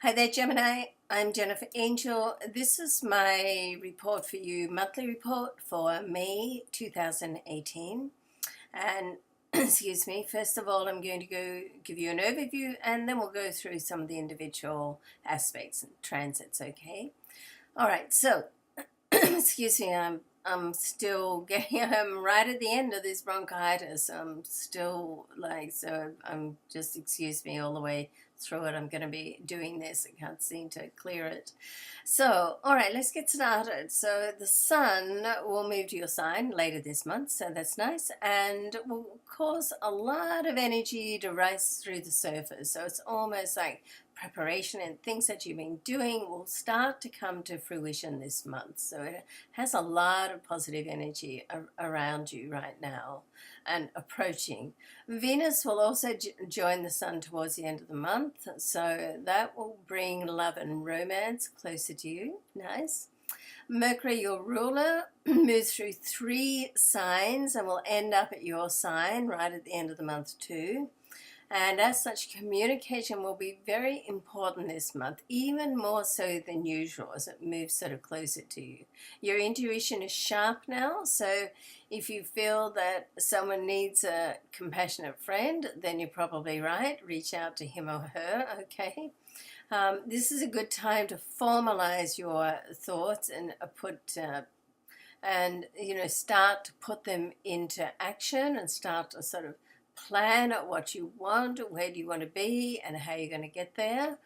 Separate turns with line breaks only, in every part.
Hi there, Gemini. I'm Jennifer Angel. This is my report for you, monthly report for May 2018. And excuse me, first of all, I'm going to go give you an overview and then we'll go through some of the individual aspects and transits, okay? All right, so excuse me, I'm still getting I'm right at the end of this bronchitis. I'm still so I'm just excuse me all the way through it. I'm going to be doing this. I can't seem to clear it. So, all right, let's get started. So the sun will move to your sign later this month, so that's nice, and will cause a lot of energy to rise through the surface. So it's almost like preparation and things that you've been doing will start to come to fruition this month. So it has a lot of positive energy around you right now and approaching. Venus will also join the sun towards the end of the month, so that will bring love and romance closer to you. Nice. Mercury, your ruler, moves through 3 signs and will end up at your sign right at the end of the month too. And as such, communication will be very important this month, even more so than usual as it moves sort of closer to you. Your intuition is sharp now, so if you feel that someone needs a compassionate friend, then you're probably right. Reach out to him or her, okay? This is a good time to formalize your thoughts and start to put them into action and start to sort of plan what you want, where do you want to be, and how you're going to get there,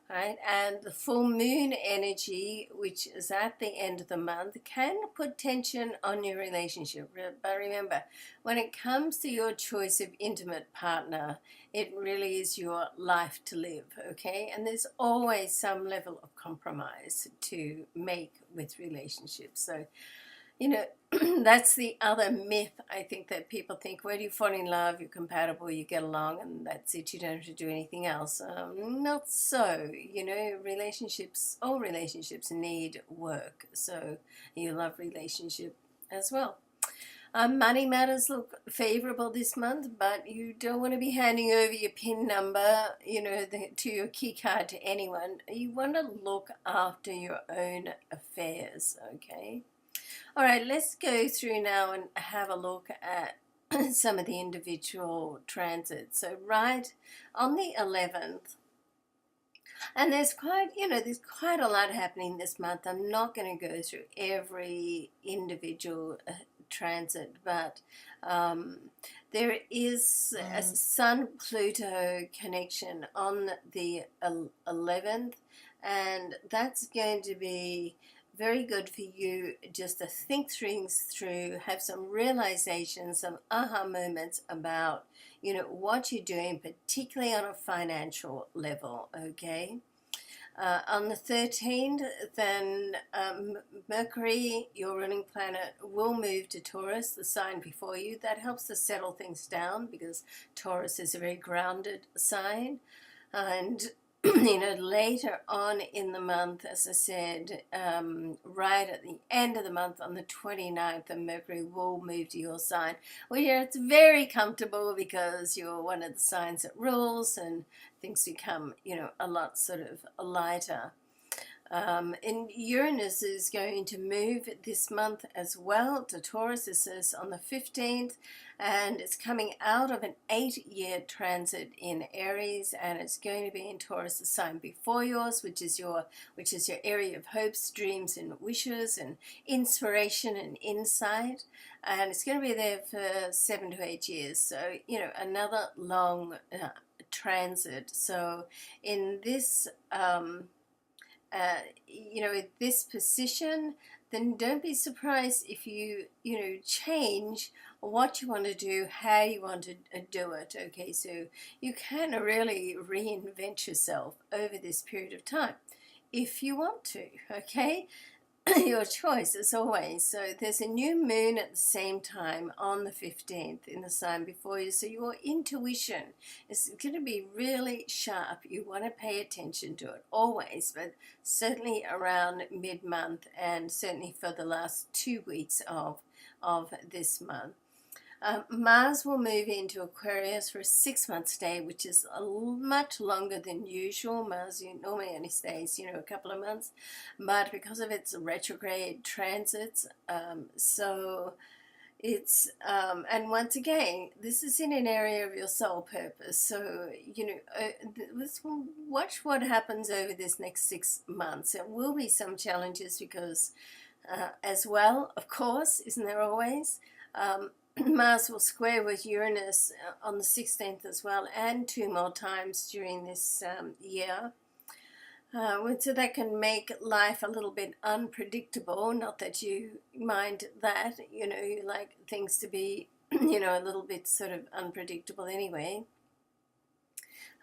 right? And the full moon energy, which is at the end of the month, can put tension on your relationship. But remember, when it comes to your choice of intimate partner, it really is your life to live, okay? And there's always some level of compromise to make with relationships. So that's the other myth, I think, that people think, where do you fall in love, you're compatible, you get along, and that's it, you don't have to do anything else. Not so. All relationships need work, so you love relationship as well. Money matters look favorable this month, but you don't want to be handing over your PIN number, to your key card to anyone. You want to look after your own affairs, okay? All right, let's go through now and have a look at some of the individual transits. So right on the 11th, and there's quite a lot happening this month. I'm not going to go through every individual transit, but there is a Sun-Pluto connection on the 11th, and that's going to be very good for you just to think things through, have some realizations, some aha moments about, what you're doing, particularly on a financial level, okay? On the 13th, then Mercury, your ruling planet, will move to Taurus, the sign before you. That helps to settle things down because Taurus is a very grounded sign. And later on in the month, as I said, right at the end of the month on the 29th, the Mercury will move to your sign, where it's very comfortable because you're one of the signs that rules and things become, a lot sort of lighter. And Uranus is going to move this month as well to Taurus. This is on the 15th, and it's coming out of an 8-year transit in Aries, and it's going to be in Taurus, the sign before yours, which is your area of hopes, dreams, and wishes, and inspiration and insight. And it's going to be there for 7 to 8 years. So another long transit. So in this this position, then don't be surprised if you change what you want to do, how you want to do it, okay? So you can really reinvent yourself over this period of time if you want to, okay? Your choice as always. So there's a new moon at the same time on the 15th in the sign before you, so your intuition is going to be really sharp. You want to pay attention to it always, but certainly around mid-month and certainly for the last 2 weeks of this month. Mars will move into Aquarius for a 6-month stay, which is much longer than usual. Mars normally only stays, a couple of months, but because of its retrograde transits, so it's and once again, this is in an area of your soul purpose. So watch what happens over this next 6 months. There will be some challenges because, as well, of course, isn't there always? Mars will square with Uranus on the 16th as well, and 2 more times during this year. So that can make life a little bit unpredictable. Not that you mind that, you like things to be, a little bit sort of unpredictable anyway.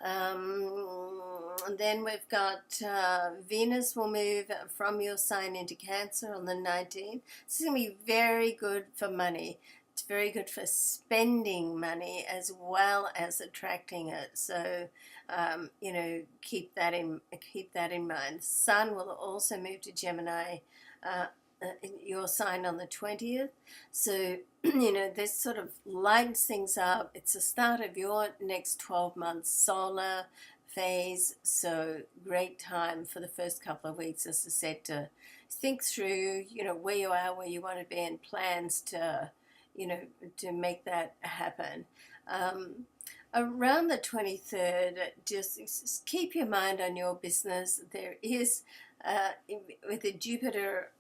And then we've got Venus will move from your sign into Cancer on the 19th. This is going to be very good for money. It's very good for spending money as well as attracting it. So, keep that in mind. Sun will also move to Gemini, your sign on the 20th. So, this sort of lightens things up. It's the start of your next 12 months solar phase. So, great time for the first couple of weeks, as I said, to think through, where you are, where you want to be, and plans to to make that happen. Around the 23rd, just keep your mind on your business. There is, with the Jupiter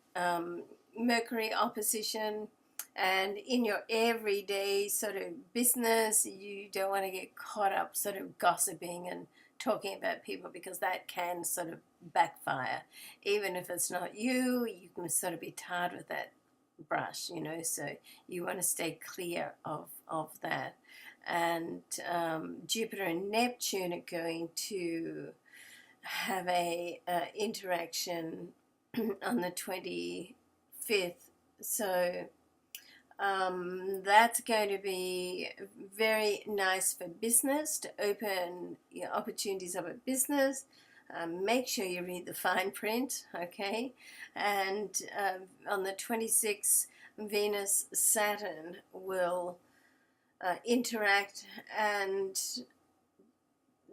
Mercury opposition, and in your everyday sort of business, you don't want to get caught up sort of gossiping and talking about people, because that can sort of backfire. Even if it's not you, you can sort of be tarred with that brush, so you want to stay clear of that. And Jupiter and Neptune are going to have a interaction on the 25th, so that's going to be very nice for business, to open opportunities of a business. Make sure you read the fine print, okay? And on the 26th, Venus-Saturn will interact, and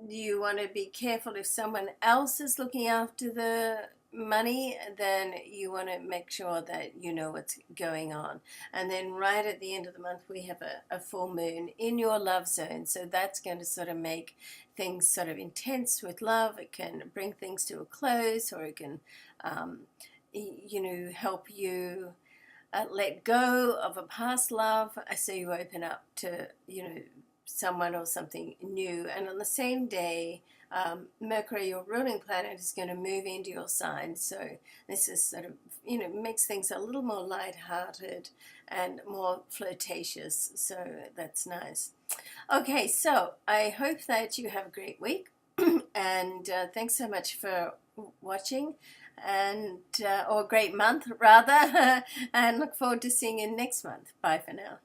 you want to be careful. If someone else is looking after the money, then you want to make sure that you know what's going on. And then right at the end of the month, we have a full moon in your love zone, so that's going to sort of make things sort of intense with love. It can bring things to a close, or it can help you let go of a past love, so you open up to someone or something new. And on the same day, Mercury, your ruling planet, is going to move into your sign. So this is sort of, makes things a little more lighthearted and more flirtatious. So that's nice. Okay, so I hope that you have a great week. And thanks so much for watching, and or a great month rather. And look forward to seeing you next month. Bye for now.